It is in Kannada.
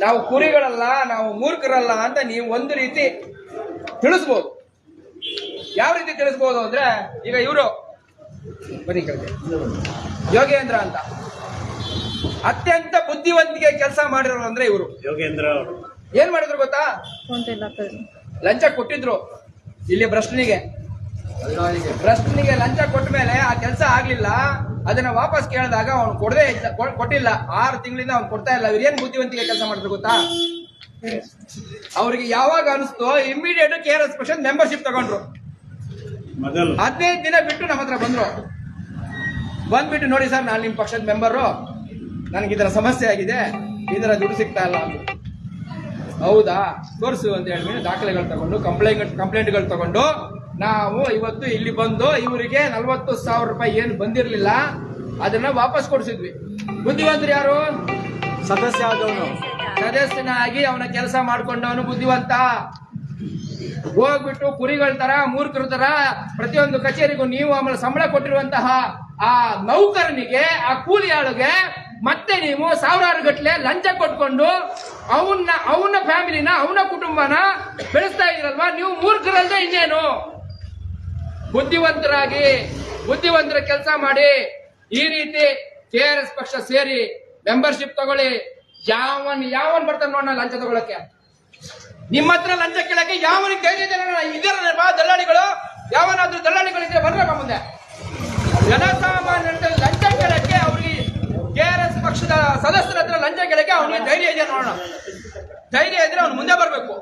ನಾವು ಕುರಿಗಳಲ್ಲ, ನಾವು ಮೂರ್ಖರಲ್ಲ ಅಂತ ನೀವು ಒಂದು ರೀತಿ ತಿಳಿಸ್ಬೋದು. ಯಾವ ರೀತಿ ತಿಳಿಸ್ಬೋದು ಅಂದ್ರೆ, ಈಗ ಇವರು ಬನ್ನಿ ಕೇಳಿದೆ, ಯೋಗೇಂದ್ರ ಅಂತ ಅತ್ಯಂತ ಬುದ್ಧಿವಂತಿಕೆ ಕೆಲಸ ಮಾಡಿರೋರು ಅಂದ್ರೆ ಇವರು ಯೋಗೇಂದ್ರ. ಏನ್ ಮಾಡಿದ್ರು ಗೊತ್ತಾ? ಲಂಚ ಕೊಟ್ಟಿದ್ರು ಇಲ್ಲಿ ಭ್ರಷ್ಟನಿಗೆ ಲಂಚ ಕೊಟ್ಟ ಮೇಲೆ ಆ ಕೆಲಸ ಆಗ್ಲಿಲ್ಲ. ಅದನ್ನ ವಾಪಸ್ ಕೇಳಿದಾಗ ಅವ್ನು ಕೊಟ್ಟಿಲ್ಲ. 6 ತಿಂಗಳಿಂದ ಅವ್ನು ಕೊಡ್ತಾ ಇಲ್ಲ. ಇವ್ರು ಏನ್ ಬುದ್ಧಿವಂತಿಕೆ ಕೆಲಸ ಮಾಡಿದ್ರು ಗೊತ್ತಾ? ಅವ್ರಿಗೆ ಯಾವಾಗ ಅನಿಸ್ತೋ ಇಮಿಡಿಯೇಟ್ KRS ಪಕ್ಷದ ಮೆಂಬರ್ಶಿಪ್ ತಗೊಂಡ್ರು. 15 ದಿನ ಬಿಟ್ಟು ನಮ್ಮ ಹತ್ರ ಬಂದ್ಬಿಟ್ಟು ನೋಡಿ ಸರ್, ನಾನು ನಿಮ್ ಪಕ್ಷದ ಮೆಂಬರು, ನನಗೆ ಇದರ ಸಮಸ್ಯೆ ಆಗಿದೆ, ಇದರ ದುಡ್ಡು ಸಿಗ್ತಾ ಇಲ್ಲ ಅಂತ. ಹೌದಾ, ತೋರಿಸು ಅಂತ ಹೇಳಿ ದಾಖಲೆಗಳು ತಗೊಂಡು ಕಂಪ್ಲೇಂಟ್ಗಳು ತಗೊಂಡು ನಾವು ಇವತ್ತು ಇಲ್ಲಿ ಬಂದು ಇವರಿಗೆ 40,000 ರೂಪಾಯಿ ಏನು ಬಂದಿರಲಿಲ್ಲ ಅದನ್ನ ವಾಪಸ್ ಕೊಡಿಸಿದ್ವಿ. ಬುದ್ಧಿವಂತರು ಯಾರು? ಸದಸ್ಯನಾಗಿ ಅವನ ಕೆಲಸ ಮಾಡ್ಕೊಂಡವನು ಬುದ್ಧಿವಂತ. ಹೋಗ್ಬಿಟ್ಟು ಕುರಿಗಳ ತರ ಮೂರ್ಖರ ತರ ಪ್ರತಿಯೊಂದು ಕಚೇರಿಗೂ ನೀವು ಆಮೇಲೆ ಸಂಬಳ ಕೊಟ್ಟಿರುವಂತಹ ಆ ನೌಕರನಿಗೆ, ಆ ಕೂಲಿ ಆಳುಗೆ ಮತ್ತೆ ನೀವು ಸಾವಿರಾರು ಗಟ್ಟಲೆ ಲಂಚ ಕೊಟ್ಕೊಂಡು ಅವನ ಫ್ಯಾಮಿಲಿನ, ಅವನ ಕುಟುಂಬನ ಬೆಳೆಸ್ತಾ ಇದ್ರಲ್ವಾ? ನೀವು ಮೂರ್ಖರಲ್ಲದೆ ಇನ್ನೇನು? ಬುದ್ಧಿವಂತರ ಕೆಲಸ ಮಾಡಿ ಈ ರೀತಿ KRS ಪಕ್ಷ ಸೇರಿ ಮೆಂಬರ್ಶಿಪ್ ತಗೊಳ್ಳಿ. ಯಾವನ್ ಬರ್ತಾನೆ ನೋಡ ಲಂಚ ತಗೊಳಕ್ಕೆ? ನಿಮ್ಮ ಹತ್ರ ಲಂಚ ಕೇಳಕ್ಕೆ ಯಾವನಿಗೆ ಧೈರ್ಯ ಇದೆ? ಇದರ ದಲ್ಲಾಳಿಗಳು, ಯಾವನಾದ್ರೂ ದಲ್ಲಾಳಿಗಳಿದ್ರೆ ಬರ್ರಪ್ಪ ಮುಂದೆ. ಜನಸಾಮಾನ್ಯರ ಲಂಚ ಕೇಳಕ್ಕೆ ಅವ್ರಿಗೆ KRS ಪಕ್ಷದ ಸದಸ್ಯರ ಹತ್ರ ಲಂಚ ಕೇಳಕ್ಕೆ ಅವನಿಗೆ ಧೈರ್ಯ ಇದೆ ನೋಡೋಣ. ಧೈರ್ಯ ಇದ್ರೆ ಅವ್ನು ಮುಂದೆ ಬರ್ಬೇಕು.